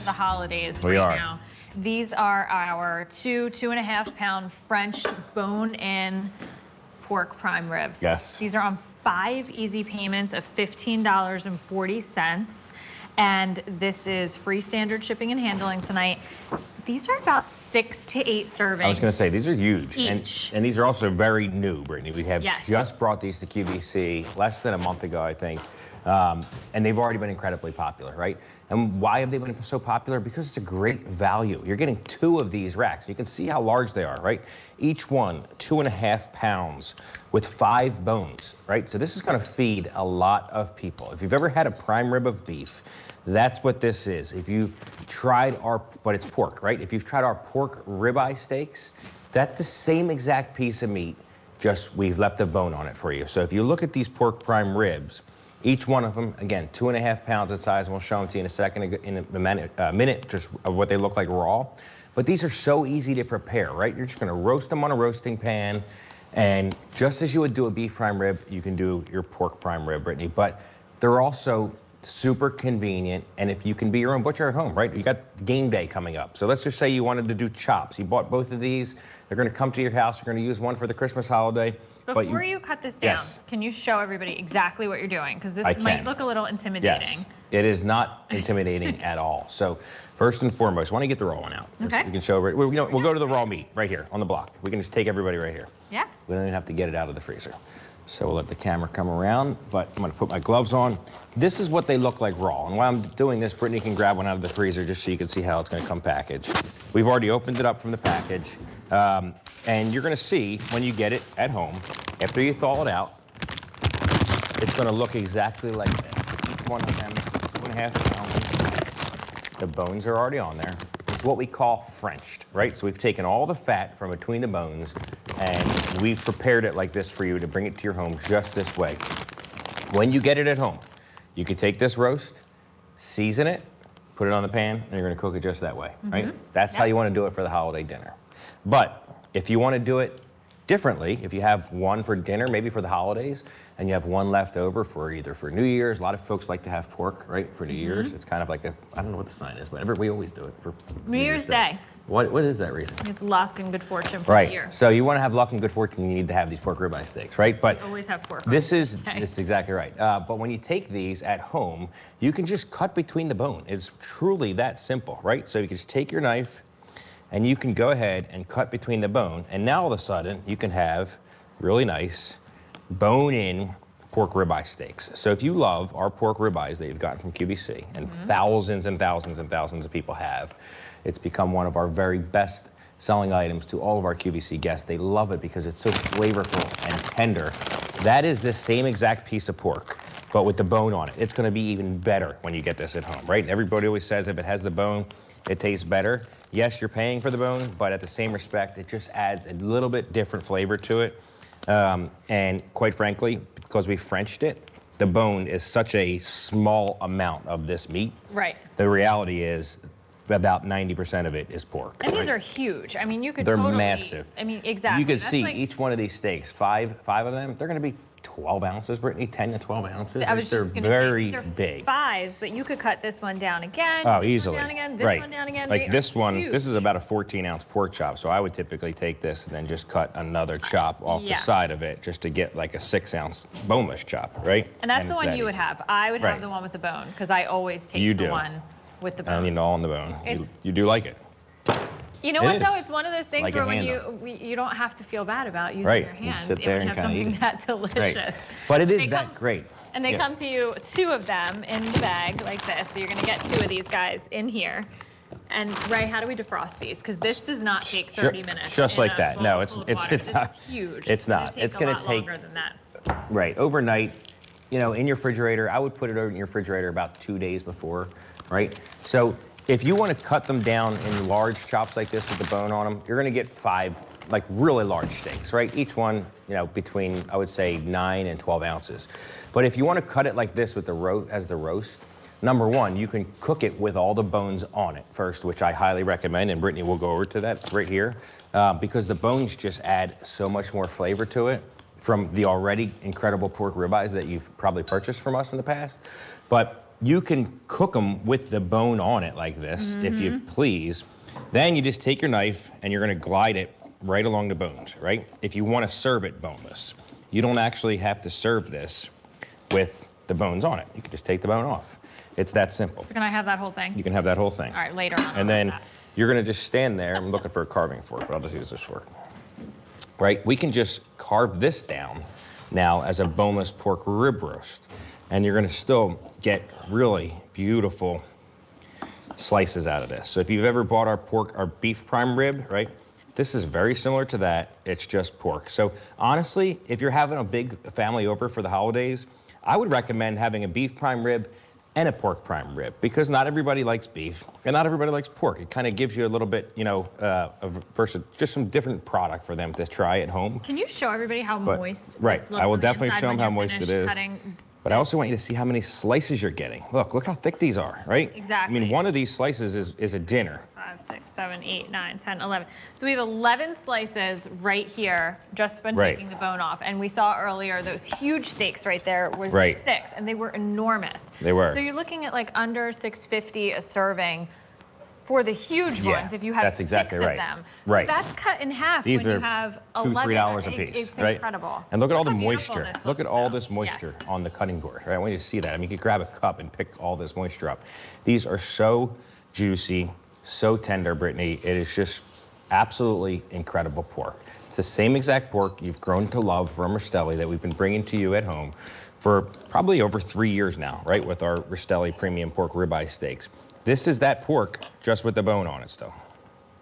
into the holidays We right are. now. These are our 2.5 pound French bone-in pork prime ribs. Yes. These are on 5 easy payments of $15.40. And this is free standard shipping and handling tonight. These are about 6 to 8 servings. I was going to say, these are huge. Each. And these are also very new, Brittany. We have Yes. just brought these to QVC less than a month ago, I think. And they've already been incredibly popular, right? And why have they been so popular? Because it's a great value. You're getting 2 of these racks. You can see how large they are, right? Each one, 2.5 pounds with 5 bones, right? So this is going to feed a lot of people. If you've ever had a prime rib of beef, that's what this is. If you've tried but it's pork, right? If you've tried our pork ribeye steaks, that's the same exact piece of meat, just we've left the bone on it for you. So if you look at these pork prime ribs, each one of them, again, 2.5 pounds in size, and we'll show them to you in a second, in a minute, just of what they look like raw. But these are so easy to prepare, right? You're just gonna roast them on a roasting pan, and just as you would do a beef prime rib, you can do your pork prime rib, Brittany. But they're also super convenient, and if you can be your own butcher at home, right? You got game day coming up. So let's just say you wanted to do chops. You bought both of these. They're gonna come to your house. You're gonna use one for the Christmas holiday. Before you cut this down, Yes. can you show everybody exactly what you're doing? Because this I might can. look a little intimidating. Yes, it is not intimidating at all. So first and foremost, why don't you get the raw one out? Okay. You can show, we'll go to the raw meat right here on the block. We can just take everybody right here. Yeah. We don't even have to get it out of the freezer. So we'll let the camera come around, but I'm gonna put my gloves on. This is what they look like raw. And while I'm doing this, Brittany can grab one out of the freezer just so you can see how it's gonna come packaged. We've already opened it up from the package. And you're gonna see when you get it at home, after you thaw it out, it's gonna look exactly like this. Each one of them, 2.5 pounds. The bones are already on there. It's what we call Frenched, right? So we've taken all the fat from between the bones and we've prepared it like this for you to bring it to your home just this way. When you get it at home, you can take this roast, season it, put it on the pan, and you're gonna cook it just that way, right? That's how you wanna do it for the holiday dinner. But if you wanna do it differently, if you have one for dinner, maybe for the holidays, and you have one left over for either for New Year's, a lot of folks like to have pork, right, for New Year's. It's kind of like I don't know what the sign is, but we always do it for New Year's Day. What is that reason? It's luck and good fortune for the year. Right, so you wanna have luck and good fortune, you need to have these pork ribeye steaks, right? But We always have pork. this is exactly right. But when you take these at home, you can just cut between the bone. It's truly that simple, right? So you can just take your knife, and you can go ahead and cut between the bone. And now all of a sudden, you can have really nice bone-in pork ribeye steaks. So if you love our pork ribeyes that you've gotten from QVC, and thousands and thousands and thousands of people have, it's become one of our very best selling items to all of our QVC guests. They love it because it's so flavorful and tender. That is the same exact piece of pork, but with the bone on it. It's gonna be even better when you get this at home, right? Everybody always says if it has the bone, it tastes better. Yes, you're paying for the bone, but at the same respect, it just adds a little bit different flavor to it. And quite frankly, because we Frenched it, the bone is such a small amount of this meat. Right. The reality is about 90% of it is pork. And these are huge. I mean, you could They're totally, massive. I mean, exactly. You can That's see like, each one of these steaks, five of them, they're gonna be 12 ounces, Brittany, 10 to 12 ounces. I was They're just gonna very say, these are big. 5, but you could cut this one down again. Oh, this easily. One down again, this right. one down again. Like They this are one, huge. this is about a 14-ounce pork chop, so I would typically take this and then just cut another chop off the side of it just to get like a 6-ounce boneless chop, right? And that's the it's one that you would easy. have. I would Right. have the one with the bone because I always take You the do. one with the I bone. mean, all on the bone. You do like it. You know It what though? is. It's one of those things like where a when handle. you don't have to feel bad about using Right. your You hands sit if there you and have kinda eat something it. that delicious. Right. But it is They that come- great. And they Yes. come to you 2 of them in the bag like this. So you're gonna get 2 of these guys in here. And Ray, how do we defrost these? Because this does not take 30 minutes. Just in like a that. bowl No, full of it's water. This not. is huge. It's not. It's gonna gonna take a lot take longer than that. Right, overnight, you know, in your refrigerator. I would put it in your refrigerator about 2 days before, right? So if you want to cut them down in large chops like this with the bone on them, you're going to get 5 like really large steaks, right? Each one, you know, between I would say 9 and 12 ounces. But if you want to cut it like this with the roast, number one, you can cook it with all the bones on it first, which I highly recommend, and Brittany will go over to that right here, because the bones just add so much more flavor to it from the already incredible pork ribeyes that you've probably purchased from us in the past. But you can cook them with the bone on it like this, if you please. Then you just take your knife and you're gonna glide it right along the bones, right? If you wanna serve it boneless. You don't actually have to serve this with the bones on it. You can just take the bone off. It's that simple. So can I have that whole thing? You can have that whole thing. All right, later on. And then you're gonna just stand there. I'm looking for a carving fork, but I'll just use this fork. Right, we can just carve this down now as a boneless pork rib roast. And you're gonna still get really beautiful slices out of this. So if you've ever bought our beef prime rib, right? This is very similar to that, it's just pork. So honestly, if you're having a big family over for the holidays, I would recommend having a beef prime rib and a pork prime rib, because not everybody likes beef and not everybody likes pork. It kind of gives you a little bit, you know, versus just some different product for them to try at home. Can you show everybody how moist right, this looks I will on the definitely inside show them when how you're moist it finished is. cutting? But I also want you to see how many slices you're getting. Look how thick these are, right? Exactly. I mean, one of these slices is a dinner. 5, 6, 7, 8, 9, 10, 11. So we have 11 slices right here, just been taking the bone off. And we saw earlier those huge steaks right there was 6, and they were enormous. They were. So you're looking at like under $6.50 a serving for the huge ones if you have that's exactly 6 right. of them. Right. So that's cut in half These when are you have $2, 11. $3 a piece, It's right? incredible. And look at all the how beautiful moisture. this Look at looks, all though. this moisture Yes. on the cutting board, right? I want you to see that. I mean, you could grab a cup and pick all this moisture up. These are so juicy, so tender, Brittany. It is just absolutely incredible pork. It's the same exact pork you've grown to love from Rastelli that we've been bringing to you at home for probably over 3 years now, right? With our Rastelli premium pork ribeye steaks. This is that pork just with the bone on it still.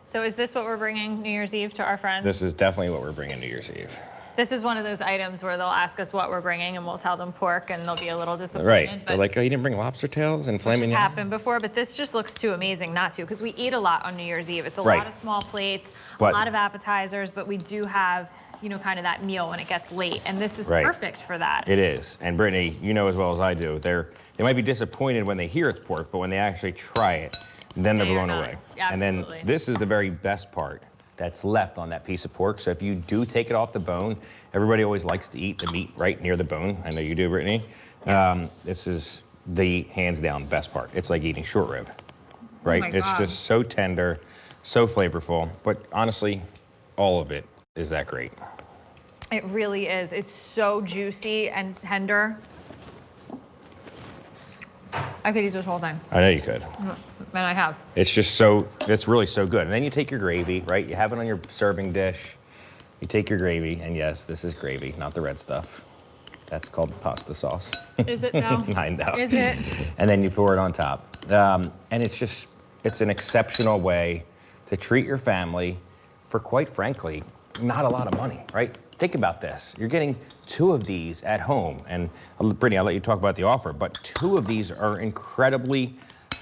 So is this what we're bringing New Year's Eve to our friends? This is definitely what we're bringing New Year's Eve. This is one of those items where they'll ask us what we're bringing and we'll tell them pork and they'll be a little disappointed. Right, they're like, oh, you didn't bring lobster tails and flaming. It's happened before, but this just looks too amazing not to, because we eat a lot on New Year's Eve. It's a lot of small plates, a lot of appetizers, but we do have, you know, kind of that meal when it gets late, and this is perfect for that. It is, and Brittany, you know as well as I do, they might be disappointed when they hear it's pork, but when they actually try it, then they're blown away. Absolutely. And then this is the very best part that's left on that piece of pork. So if you do take it off the bone, everybody always likes to eat the meat right near the bone. I know you do, Brittany. Yes. This is the hands down best part. It's like eating short rib, right? It's just so tender, so flavorful, but honestly, all of it is that great. It really is. It's so juicy and tender. I could eat this whole thing. I know you could. And I have. It's just it's really so good. And then you take your gravy, right? You have it on your serving dish. You take your gravy, and yes, this is gravy, not the red stuff. That's called pasta sauce. Is it now? I know. Is it? And then you pour it on top. And it's an exceptional way to treat your family for, quite frankly, not a lot of money, right? Think about this. You're getting 2 of these at home. And Brittany, I'll let you talk about the offer, but 2 of these are incredibly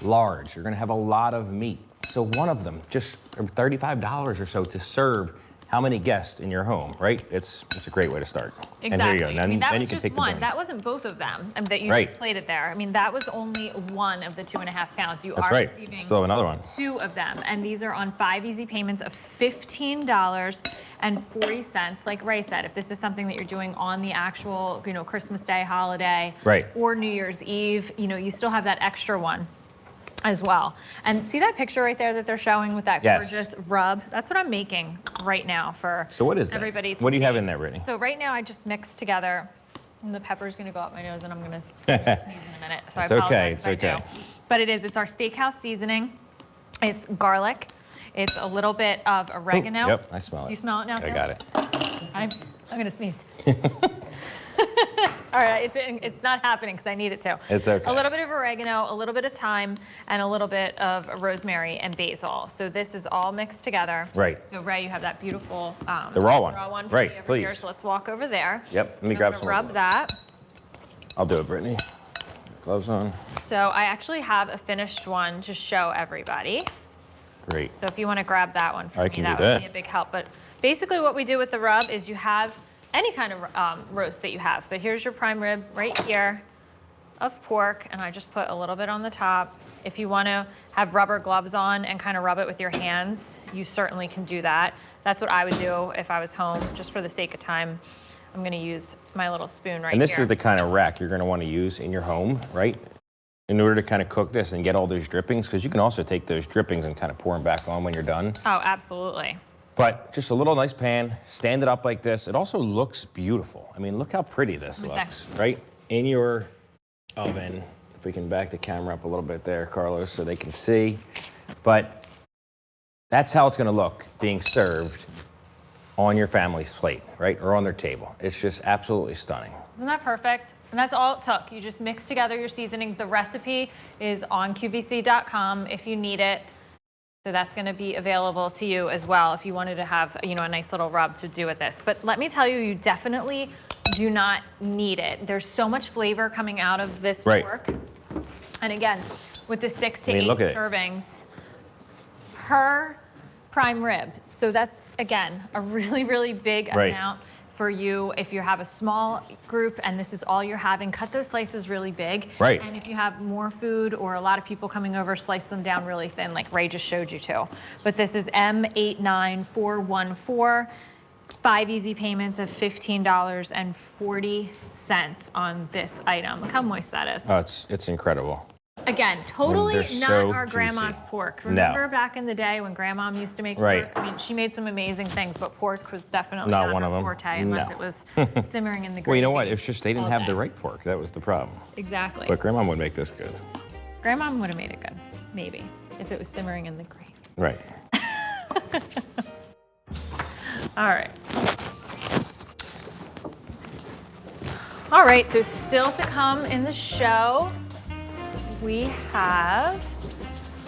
large. You're gonna have a lot of meat. So one of them, just $35 or so to serve how many guests in your home, right? It's a great way to start. Exactly. And there you go. I mean, that then was you can just take the one. bones. That wasn't both of them that you just plated there. I mean, that was only one of the 2.5 pounds. You are receiving Still have another one. 2 of them. And these are on 5 easy payments of $15.40. Like Ray said, if this is something that you're doing on the actual, you know, Christmas Day holiday or New Year's Eve, you know, you still have that extra one as well. And see that picture right there that they're showing with that gorgeous rub? That's what I'm making right now for everybody to see. What do you have in there, Brittany? So right now I just mixed together, and the pepper's gonna go up my nose and I'm gonna sneeze in a minute. So I apologize if I do. But it's our steakhouse seasoning. It's garlic. It's a little bit of oregano. Ooh, yep, I smell it. Do you smell it now too? I got it. I'm gonna sneeze. All right, it's not happening because I need it to. It's okay. A little bit of oregano, a little bit of thyme, and a little bit of rosemary and basil. So this is all mixed together. Right. So Ray, you have that beautiful the raw one. Right, please. Here. So let's walk over there. Yep. Let me grab some. Rub that. I'll do it, Brittany. Gloves on. So I actually have a finished one to show everybody. Great. So if you want to grab that one for me, that would be a big help. But basically what we do with the rub is you have any kind of roast that you have. But here's your prime rib right here of pork, and I just put a little bit on the top. If you want to have rubber gloves on and kind of rub it with your hands, you certainly can do that. That's what I would do if I was home, just for the sake of time. I'm going to use my little spoon right here. And this is the kind of rack you're going to want to use in your home, right? in order to kind of cook this and get all those drippings, because you can also take those drippings and kind of pour them back on when you're done. Oh, absolutely. But just a little nice pan, stand it up like this. It also looks beautiful. I mean, look how pretty this looks, right? In your oven. If we can back the camera up a little bit there, Carlos, so they can see. But that's how it's gonna look being served on your family's plate, right? Or on their table. It's just absolutely stunning. Isn't that perfect? And that's all it took. You just mix together your seasonings. The recipe is on QVC.com if you need it. So that's going to be available to you as well if you wanted to have, you know, a nice little rub to do with this. But let me tell you, you definitely do not need it. There's so much flavor coming out of this pork. And again, with the 6 to 8 servings per prime rib. So that's, again, a really, really big amount for you. If you have a small group and this is all you're having, cut those slices really big. Right. And if you have more food or a lot of people coming over, slice them down really thin like Ray just showed you to. But this is M89414, 5 easy payments of $15.40 on this item. Look how moist that is. Oh, it's incredible. Again, totally not so our grandma's pork. Remember back in the day when grandma used to make pork? I mean, she made some amazing things, but pork was definitely not one of them. Forte unless it was simmering in the gravy. Well, you know what? It's just they didn't have the right pork. That was the problem. Exactly. But grandma would make this good. Grandma would have made it good, maybe, if it was simmering in the gravy. Right. All right. All right, so still to come in the show, we have